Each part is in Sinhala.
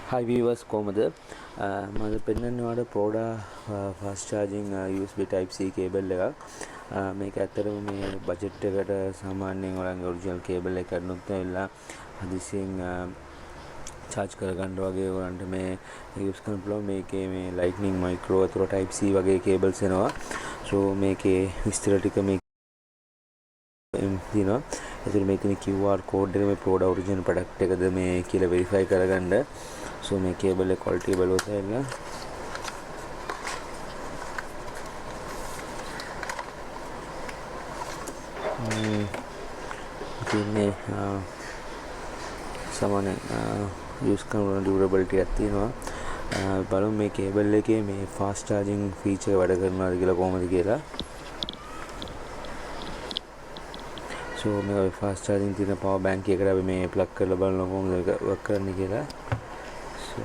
Hi viewers, කොහමද මම පෙන්නන්න ඔයාලට Proda fast charging USB type C cable එකක්. මේක ඇත්තටම මේ බජට් එකට සාමාන්‍යයෙන් ඔයාලගේ ඔරිජිනල් කේබල් එක ගන්නොත් ඇවිල්ලා හදිසියෙන් charge කරගන්න වගේ ඔයාලන්ට මේ use කරන්න පුළුවන්. මේකේ මේ lightning micro අතර type C වගේ cables එනවා. so මේකේ විස්තර ටික මේ තියෙනවා. ඒතර මේ තියෙන QR code එක මේ Proda original product එකද මේ කියලා verify කරගන්න. so මේ කේබල් එක quality බලුවොත් ඇවිල්ලා ඉතින්නේ සාමාන්‍ය use කරන durability එකක් තියෙනවා. බලමු මේ කේබල් එකේ මේ fast charging feature එක වැඩ කරනවද කියලා කොහොමද කියලා. so මේ fast charging තියෙන power bank එකට අපි මේ plug කරලා බලනවා කොහොමද ඒක work කරන්නේ කියලා. so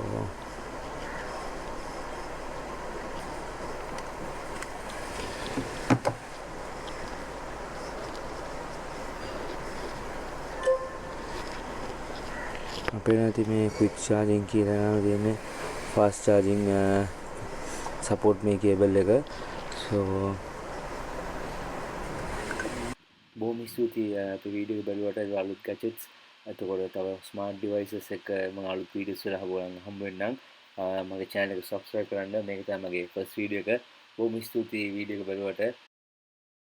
අපේ නැති මේ quick charging කියලා නම තියෙන්නේ fast charging support මේ cable එක. so බොහොම ස්තුතියි අපේ වීඩියෝ එක බලුවට අලුත් gadgets එතකොට තව smart devices එක මම අලුත් වීඩියෝස් වල හම්බ වෙන්නම්. මගේ channel එක subscribe කරන්න. මේක තමයි මගේ first video එක. බොහොම ස්තුතියි වීඩියෝ එක බලුවට.